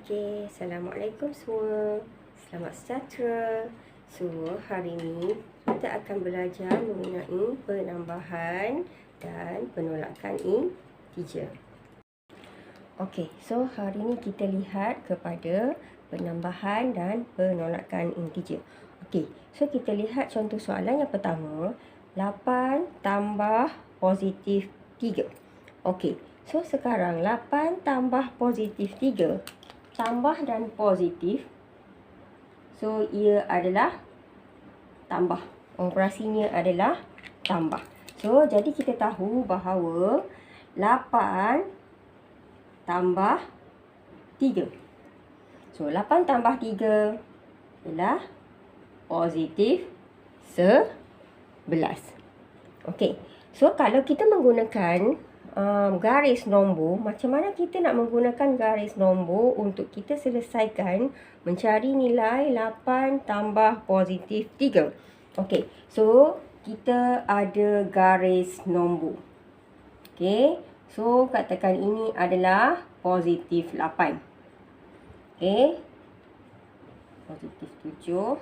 Okey, Assalamualaikum semua. Selamat sejahtera. So, hari ini kita akan belajar mengenai penambahan dan penolakan integer. Okey, so hari ini kita lihat kepada penambahan dan penolakan integer. Okey, so kita lihat contoh soalan yang pertama. 8 tambah positif 3. Okey, so sekarang 8 tambah positif 3. Tambah dan positif, so ia adalah tambah. Operasinya adalah tambah. So, jadi kita tahu bahawa 8 tambah 3. So, 8 tambah 3 ialah positif 11. Okey, so kalau kita menggunakan garis nombor, macam mana kita nak menggunakan garis nombor untuk kita selesaikan mencari nilai 8 tambah positif 3. Okey, so kita ada garis nombor. Okey, so katakan ini adalah positif 8. Okey, positif 7.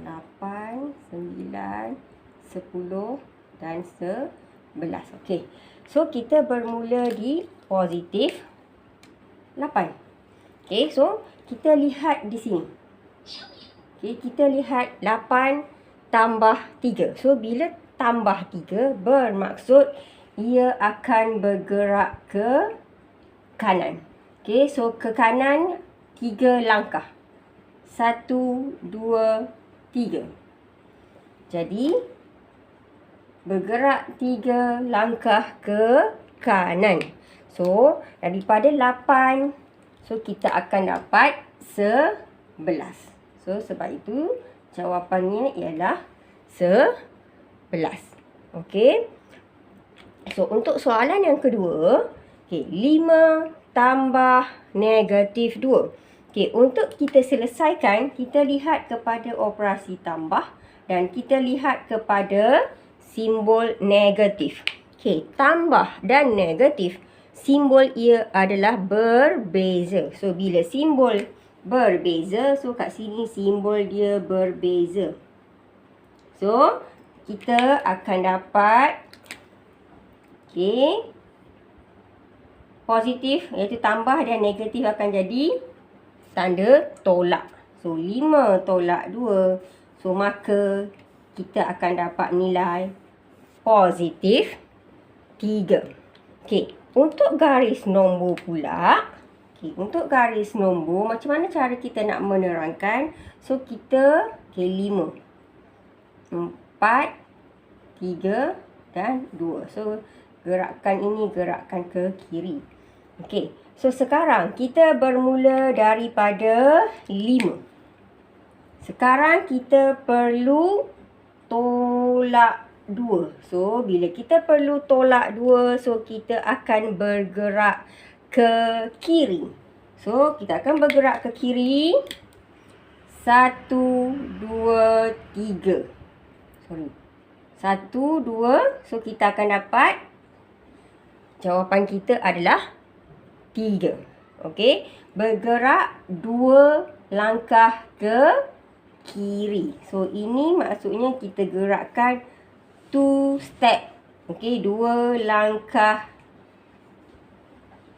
Lapan, 9, 10 dan 11. Okey. So kita bermula di positif 8. Okey, so kita lihat di sini. Okey, kita lihat 8 tambah 3. So bila tambah 3 bermaksud ia akan bergerak ke kanan. Okey, so ke kanan 3 langkah. 1, 2, 3. Jadi bergerak 3 langkah ke kanan. So daripada 8, so kita akan dapat 11. So sebab itu jawapannya ialah 11. Okey. So untuk soalan yang kedua, okey, 5 tambah negatif 2. Okey, untuk kita selesaikan, kita lihat kepada operasi tambah dan kita lihat kepada simbol negatif. Okey, tambah dan negatif, simbol ia adalah berbeza. So, bila simbol berbeza, so kat sini simbol dia berbeza. So, kita akan dapat, okey, positif iaitu tambah dan negatif akan jadi tanda tolak. So, 5 tolak 2. So, maka kita akan dapat nilai positif 3. Okey, untuk garis nombor pula. Okey, untuk garis nombor, macam mana cara kita nak menerangkan? So, kita, okey, 5. 4, 3 dan 2. So, gerakan ini gerakan ke kiri. Okey. So, sekarang kita bermula daripada 5. Sekarang kita perlu tolak 2. So, bila kita perlu tolak 2, so kita akan bergerak ke kiri. So, kita akan bergerak ke kiri. 1, 2, 3. Sorry. 1, 2. So, kita akan dapat jawapan kita adalah 3. Okey, bergerak 2 langkah ke kiri. So, ini maksudnya kita gerakkan 2 step. Okey, 2 langkah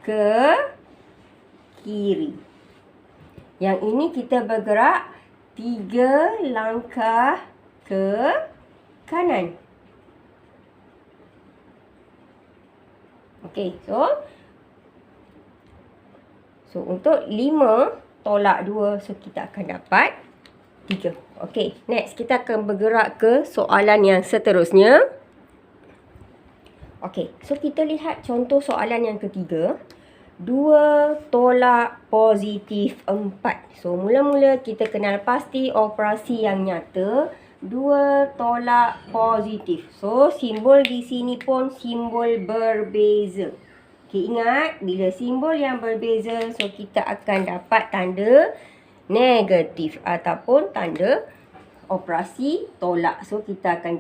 ke kiri. Yang ini kita bergerak 3 langkah ke kanan. Okey, So, untuk 5 tolak 2, so kita akan dapat 3. Okey, next kita akan bergerak ke soalan yang seterusnya. Okey, so kita lihat contoh soalan yang ketiga. 2 tolak positif 4. So, mula-mula kita kenal pasti operasi yang nyata. 2 tolak positif. So, simbol di sini pun simbol berbeza. Okay, ingat bila simbol yang berbeza, so kita akan dapat tanda negatif ataupun tanda operasi tolak. So, kita akan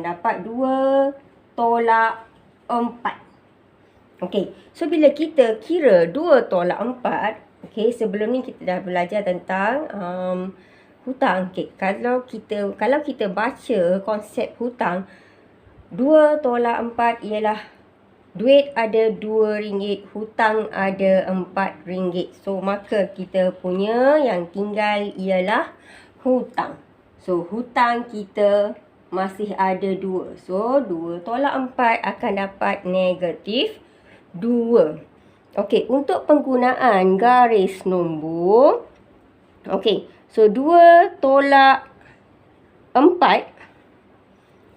dapat 2 tolak 4. Okey, so bila kita kira 2 tolak 4, okey, sebelum ni kita dah belajar tentang hutang. Okey, kalau kita baca konsep hutang, 2 tolak 4 ialah duit ada RM2, hutang ada RM4. So, maka kita punya yang tinggal ialah hutang. So, hutang kita masih ada 2. So, 2 tolak 4 akan dapat negatif 2. Okey, untuk penggunaan garis nombor. Okey, so 2 tolak 4.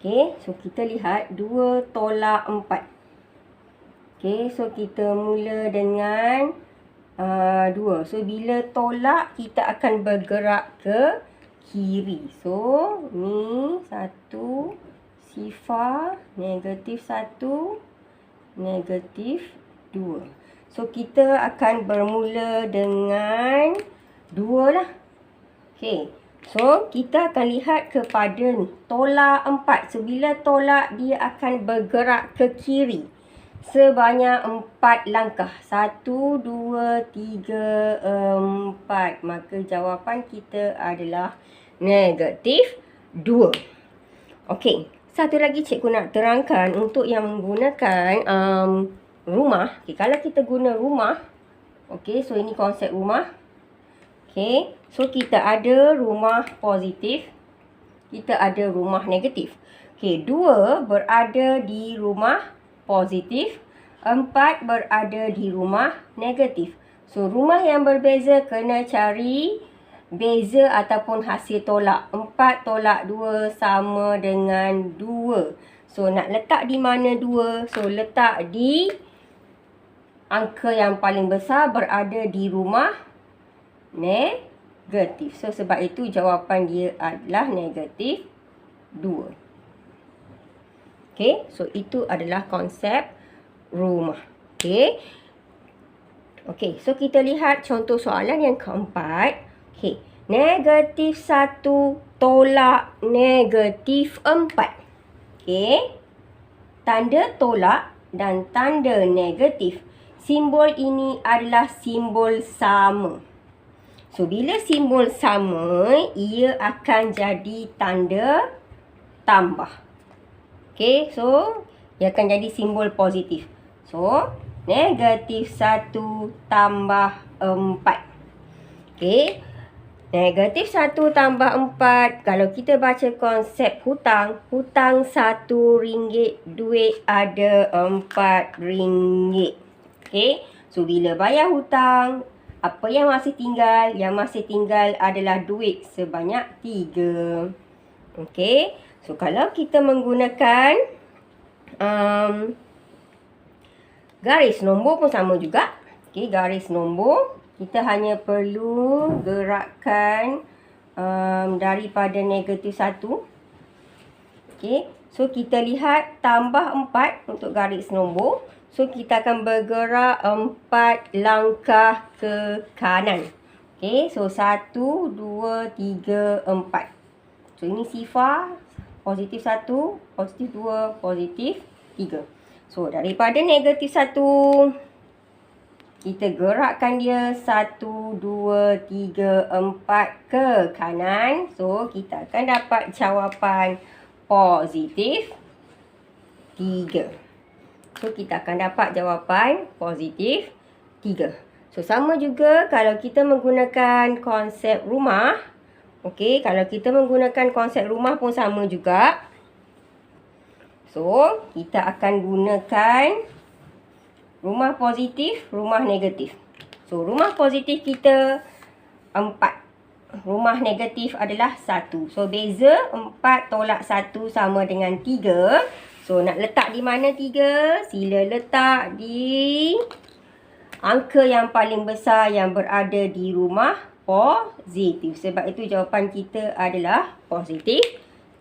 Okey, so kita lihat 2 tolak 4. Okey, so kita mula dengan 2. So, bila tolak, kita akan bergerak ke kiri. So, ni 1, sifar, negatif 1, negatif 2. So, kita akan bermula dengan 2 lah. Okey. So, kita akan lihat kepada tolak 4. So, bila tolak, dia akan bergerak ke kiri sebanyak 4 langkah. 1, 2, 3, 4. Maka jawapan kita adalah negatif 2. Okey. Satu lagi cikgu nak terangkan untuk yang menggunakan rumah. Okay, kalau kita guna rumah. Okey, so ini konsep rumah. Okey, so kita ada rumah positif. Kita ada rumah negatif. Okey, 2 berada di rumah positif. 4 berada di rumah negatif. So, rumah yang berbeza kena cari beza ataupun hasil tolak. 4 tolak 2 sama dengan 2. So, nak letak di mana 2? So, letak di angka yang paling besar berada di rumah negatif. So, sebab itu jawapan dia adalah negatif 2. Okey, so itu adalah konsep rumah. Okey. Okey, so kita lihat contoh soalan yang keempat. Okey, negatif 1 tolak negatif 4. Okey, tanda tolak dan tanda negatif. Simbol ini adalah simbol sama. So, bila simbol sama, ia akan jadi tanda tambah. Okey, so ia akan jadi simbol positif. So, negatif 1 tambah 4. Okey, negatif 1 tambah 4. Kalau kita baca konsep hutang, hutang RM1, duit ada RM4. Okey, so bila bayar hutang, apa yang masih tinggal? Yang masih tinggal adalah duit sebanyak 3. Okey, so kalau kita menggunakan garis nombor pun sama juga. Okey, garis nombor kita hanya perlu gerakkan daripada negatif 1. Okey, so kita lihat tambah 4 untuk garis nombor. So, kita akan bergerak 4 langkah ke kanan. Okey, so 1, 2, 3, 4. So, ini sifar. Positif 1, positif 2, positif 3. So, daripada negatif 1, kita gerakkan dia 1, 2, 3, 4 ke kanan. So, kita akan dapat jawapan positif 3. So, kita akan dapat jawapan positif 3. So, sama juga kalau kita menggunakan konsep rumah. Okey, kalau kita menggunakan konsep rumah pun sama juga. So, kita akan gunakan rumah positif, rumah negatif. So, rumah positif kita 4. Rumah negatif adalah 1. So, beza 4 tolak 1 sama dengan 3. So, nak letak di mana 3? Sila letak di angka yang paling besar yang berada di rumah positif. Sebab itu jawapan kita adalah positif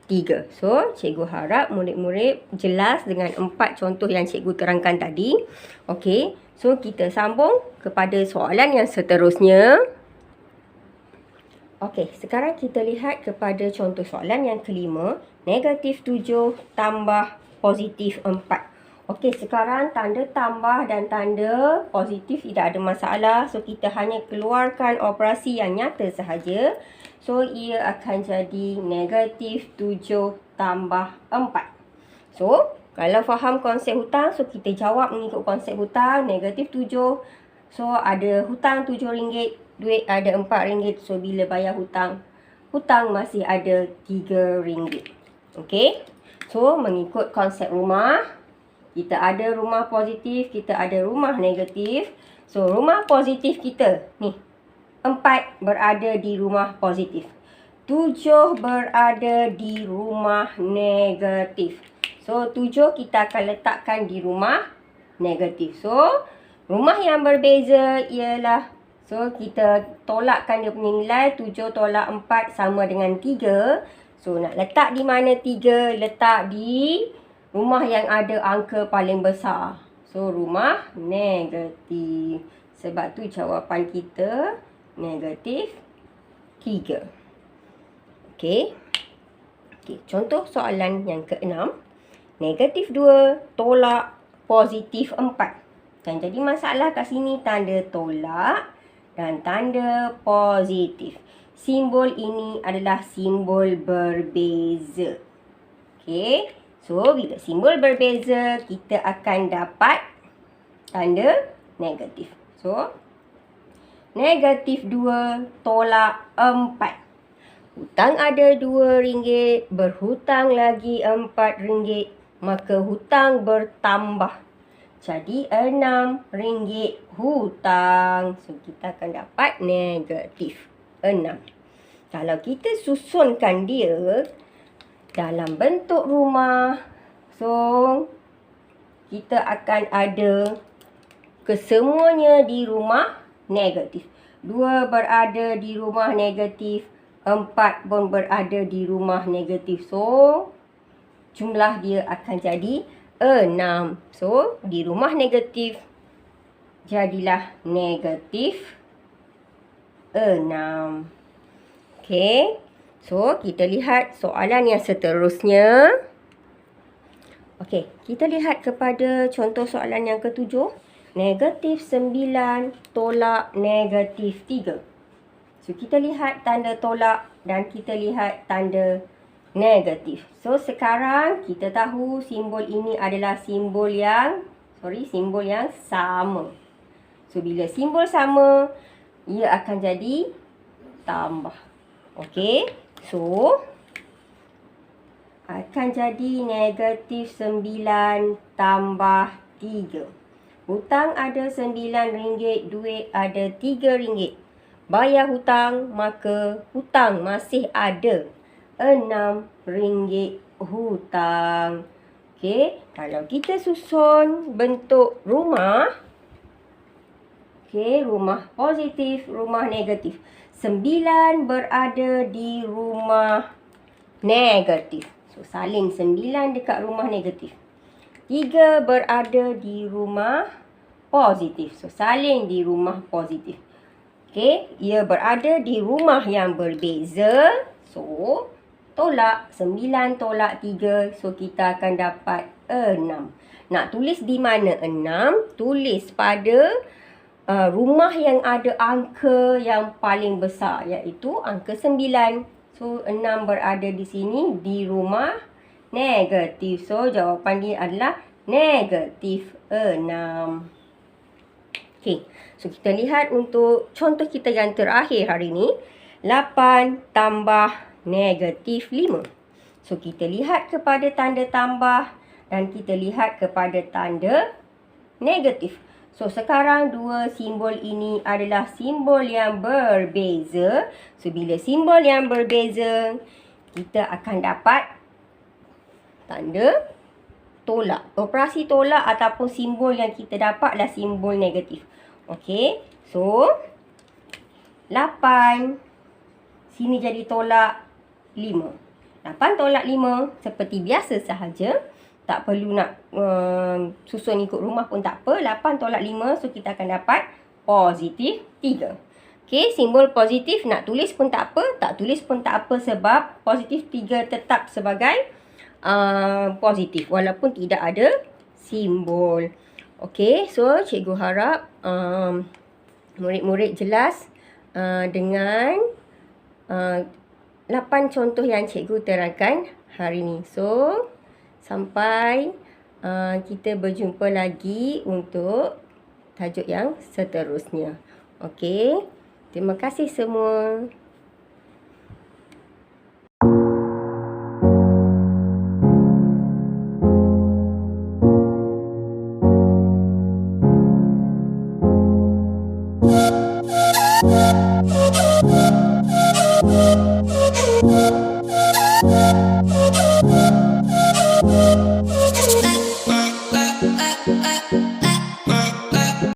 3. So, cikgu harap murid-murid jelas dengan 4 contoh yang cikgu terangkan tadi. Okey, so kita sambung kepada soalan yang seterusnya. Okey, sekarang kita lihat kepada contoh soalan yang kelima. Negatif 7 tambah positif 4. Okey, sekarang tanda tambah dan tanda positif tidak ada masalah. So, kita hanya keluarkan operasi yang nyata sahaja. So, ia akan jadi negatif 7 tambah 4. So, kalau faham konsep hutang, so kita jawab mengikut konsep hutang. Negatif 7. So, ada hutang RM7, duit ada RM4. So, bila bayar hutang, hutang masih ada RM3. Okey. So, mengikut konsep rumah, kita ada rumah positif, kita ada rumah negatif. So, rumah positif kita, ni, 4 berada di rumah positif. 7 berada di rumah negatif. So, 7 kita akan letakkan di rumah negatif. So, rumah yang berbeza ialah, so kita tolakkan dia punya nilai. 7 tolak 4 sama dengan 3. So, nak letak di mana 3? Letak di rumah yang ada angka paling besar. So, rumah negatif. Sebab tu jawapan kita negatif 3. Okey. Contoh soalan yang ke-6. Negatif 2 tolak positif 4. Dan jadi masalah kat sini tanda tolak dan tanda positif. Simbol ini adalah simbol berbeza. Okey. So, bila simbol berbeza, kita akan dapat tanda negatif. So, negatif 2 tolak 4. Hutang ada RM2, berhutang lagi RM4, maka hutang bertambah. Jadi RM6 hutang. So, kita akan dapat negatif 6. Kalau kita susunkan dia dalam bentuk rumah, so kita akan ada kesemuanya di rumah negatif. 2 berada di rumah negatif, 4 pun berada di rumah negatif. So, jumlah dia akan jadi 6. So, di rumah negatif, jadilah negatif 6. Okey. So, kita lihat soalan yang seterusnya. Okey, kita lihat kepada contoh soalan yang ke-7. Negatif 9 tolak negatif 3. So, kita lihat tanda tolak dan kita lihat tanda negatif. So, sekarang kita tahu simbol ini adalah simbol yang sama. So, bila simbol sama, ia akan jadi tambah. Okey. So, akan jadi negatif 9 tambah 3. Hutang ada RM9, duit ada RM3. Bayar hutang, maka hutang masih ada RM6 hutang. Okey, kalau kita susun bentuk rumah, okey, rumah positif, rumah negatif. 9 berada di rumah negatif. So, salin 9 dekat rumah negatif. 3 berada di rumah positif. So, salin di rumah positif. Okey, ia berada di rumah yang berbeza. So, tolak 9 tolak 3. So, kita akan dapat 6. Nak tulis di mana 6? Tulis pada rumah yang ada angka yang paling besar, iaitu angka 9. So, 6 berada di sini di rumah negatif. So, jawapan dia adalah negatif 6. Okey, so kita lihat untuk contoh kita yang terakhir hari ini. 8 tambah negatif 5. So, kita lihat kepada tanda tambah dan kita lihat kepada tanda negatif. So, sekarang dua simbol ini adalah simbol yang berbeza. So, bila simbol yang berbeza, kita akan dapat tanda tolak. Operasi tolak ataupun simbol yang kita dapat adalah simbol negatif. Okey. So, 8. Sini jadi tolak 5. 8 tolak 5 seperti biasa sahaja. Tak perlu nak susun ikut rumah pun tak apa. 8 tolak 5. So, kita akan dapat positif 3. Okey, simbol positif nak tulis pun tak apa, tak tulis pun tak apa sebab positif 3 tetap sebagai positif walaupun tidak ada simbol. Okey, so cikgu harap murid-murid jelas dengan 8 contoh yang cikgu terangkan hari ini. So, sampai kita berjumpa lagi untuk tajuk yang seterusnya. Okey, terima kasih semua.